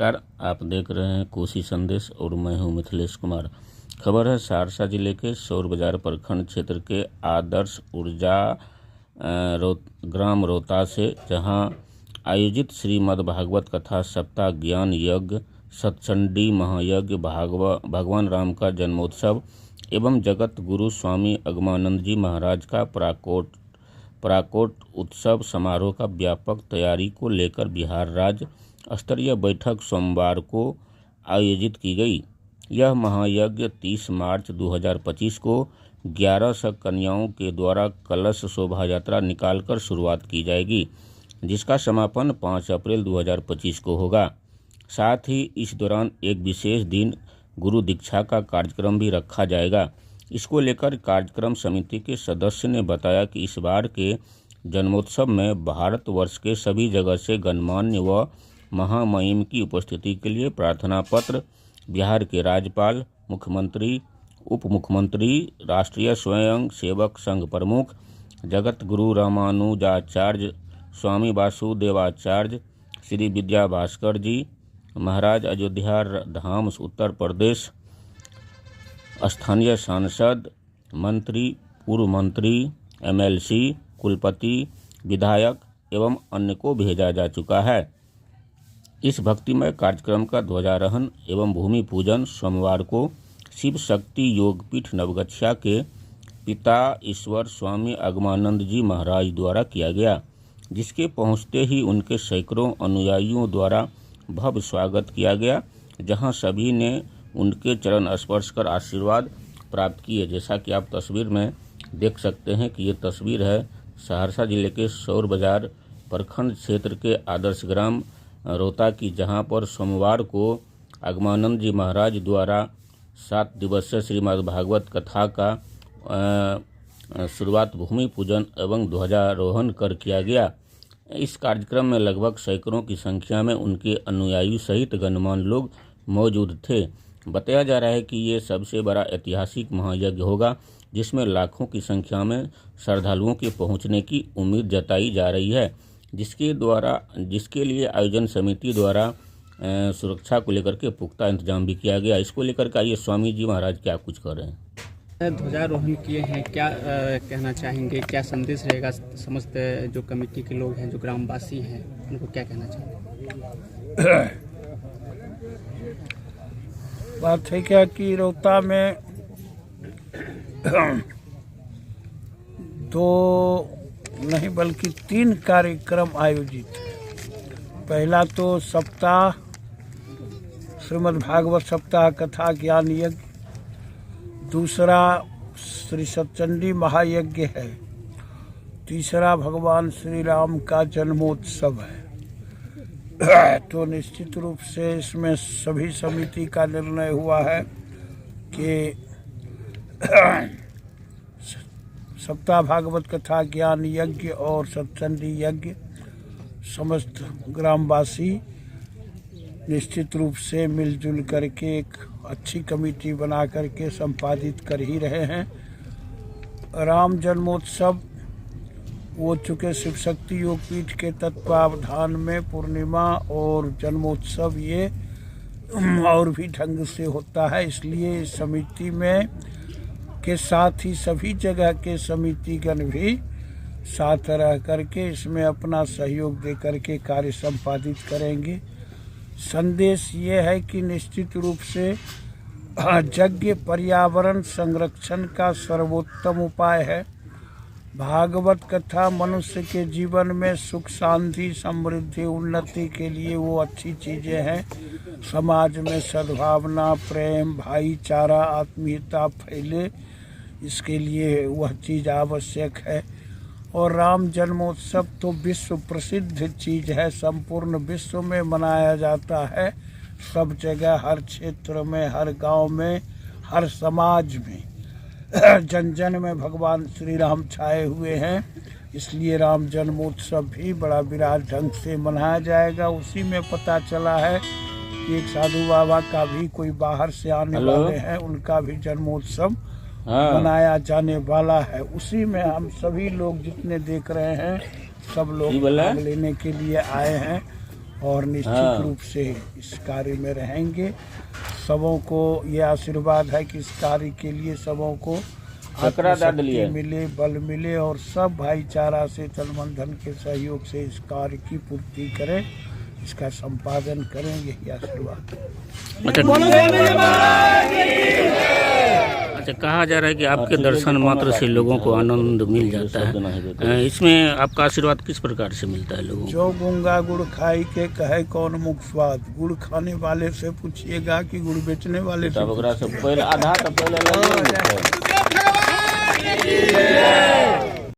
नमस्कार, आप देख रहे हैं कोसी संदेश और मैं हूं मिथिलेश कुमार। खबर है सहरसा जिले के सौर बाजार प्रखंड क्षेत्र के आदर्श ऊर्जा ग्राम रोहता से, जहां आयोजित श्रीमद् भागवत कथा सप्ताह ज्ञान यज्ञ सतचंडी महायज्ञ भगवान राम का जन्मोत्सव एवं जगत गुरु स्वामी अगमानंद जी महाराज का प्राकोट उत्सव समारोह का व्यापक तैयारी को लेकर बिहार राज्य स्तरीय बैठक सोमवार को आयोजित की गई। यह महायज्ञ 30 मार्च 2025 को 1100 कन्याओं के द्वारा कलश शोभा यात्रा निकालकर शुरुआत की जाएगी, जिसका समापन 5 अप्रैल 2025 को होगा। साथ ही इस दौरान एक विशेष दिन गुरु दीक्षा का कार्यक्रम भी रखा जाएगा। इसको लेकर कार्यक्रम समिति के सदस्य ने बताया कि इस बार के जन्मोत्सव में भारतवर्ष के सभी जगह से गणमान्य व महामहिम की उपस्थिति के लिए प्रार्थना पत्र बिहार के राज्यपाल, मुख्यमंत्री, उप मुख्यमंत्री, राष्ट्रीय स्वयं सेवक संघ प्रमुख जगत गुरु रामानुजाचार्य स्वामी वासुदेवाचार्य श्री विद्या भास्कर जी महाराज, अयोध्या धाम उत्तर प्रदेश, स्थानीय सांसद, मंत्री, पूर्व मंत्री, MLC, कुलपति, विधायक एवं अन्य को भेजा जा चुका है। इस भक्तिमय कार्यक्रम का ध्वजारोहण एवं भूमि पूजन सोमवार को शिव शक्ति योगपीठ नवगछिया के पिता ईश्वर स्वामी अगमानंद जी महाराज द्वारा किया गया, जिसके पहुंचते ही उनके सैकड़ों अनुयायियों द्वारा भव्य स्वागत किया गया, जहां सभी ने उनके चरण स्पर्श कर आशीर्वाद प्राप्त किए। जैसा कि आप तस्वीर में देख सकते हैं कि ये तस्वीर है सहरसा जिले के सौर बाजार प्रखंड क्षेत्र के आदर्श ग्राम रोहता की, जहां पर सोमवार को अगमानंद जी महाराज द्वारा 7 दिवसीय श्रीमद् भागवत कथा का शुरुआत भूमि पूजन एवं ध्वजारोहण कर किया गया। इस कार्यक्रम में लगभग सैकड़ों की संख्या में उनके अनुयायी सहित गणमान्य लोग मौजूद थे। बताया जा रहा है कि ये सबसे बड़ा ऐतिहासिक महायज्ञ होगा, जिसमें लाखों की संख्या में श्रद्धालुओं के पहुंचने की उम्मीद जताई जा रही है, जिसके लिए आयोजन समिति द्वारा सुरक्षा को लेकर के पुख्ता इंतजाम भी किया गया। इसको लेकर के आइए स्वामी जी महाराज क्या कुछ कर रहे हैं। ध्वजारोहण किए हैं, क्या कहना चाहेंगे, क्या संदेश रहेगा समस्त जो कमेटी के लोग हैं, जो ग्रामवासी हैं, उनको क्या कहना चाहेंगे? बात है क्या कि रोहता में 2 नहीं बल्कि 3 कार्यक्रम आयोजित है। पहला तो सप्ताह श्रीमद् भागवत सप्ताह कथा ज्ञान यज्ञ, दूसरा श्री सतचंडी महायज्ञ है, तीसरा भगवान श्री राम का जन्मोत्सव है। तो निश्चित रूप से इसमें सभी समिति का निर्णय हुआ है कि सप्ताह भागवत कथा ज्ञान यज्ञ और सतचंडी यज्ञ समस्त ग्रामवासी निश्चित रूप से मिलजुल करके एक अच्छी कमेटी बना करके संपादित कर ही रहे हैं। राम जन्मोत्सव हो चुके शिव शक्ति योगपीठ के तत्वावधान में पूर्णिमा और जन्मोत्सव ये और भी ढंग से होता है, इसलिए इस समिति में के साथ ही सभी जगह के समितिगण भी साथ रह करके इसमें अपना सहयोग दे करके कार्य संपादित करेंगे। संदेश ये है कि निश्चित रूप से यज्ञ पर्यावरण संरक्षण का सर्वोत्तम उपाय है। भागवत कथा मनुष्य के जीवन में सुख शांति समृद्धि उन्नति के लिए वो अच्छी चीज़ें हैं। समाज में सद्भावना, प्रेम, भाईचारा, आत्मीयता फैले, इसके लिए वह चीज़ आवश्यक है। और राम जन्मोत्सव तो विश्व प्रसिद्ध चीज़ है, संपूर्ण विश्व में मनाया जाता है, सब जगह, हर क्षेत्र में, हर गांव में, हर समाज में, जन जन में भगवान श्री राम छाए हुए हैं। इसलिए राम जन्मोत्सव भी बड़ा विराट ढंग से मनाया जाएगा। उसी में पता चला है कि एक साधु बाबा का भी कोई बाहर से आने वाले हैं, उनका भी जन्मोत्सव मनाया जाने वाला है। उसी में हम सभी लोग जितने देख रहे हैं सब लोग भाग लेने के लिए आए हैं और निश्चित हाँ। रूप से इस कार्य में रहेंगे। सबों को ये आशीर्वाद है कि इस कार्य के लिए सबों को चक्रा दाद लिए। आत्मशक्ति मिले, बल मिले और सब भाईचारा से तन मन धन के सहयोग से इस कार्य की पूर्ति करें, इसका संपादन करें, यही आशीर्वाद। अच्छा, कहा जा रहा है कि आपके दर्शन मात्र से लोगों को आनंद मिल जाता है, इसमें आपका आशीर्वाद किस प्रकार से मिलता है लोगों को? जो गूंगा गुड़ खाई के कहे कौन मुख स्वाद, गुड़ खाने वाले से पूछिएगा कि गुड़ बेचने वाले से तब ओकरा से पहले आधा तो पहले लगे।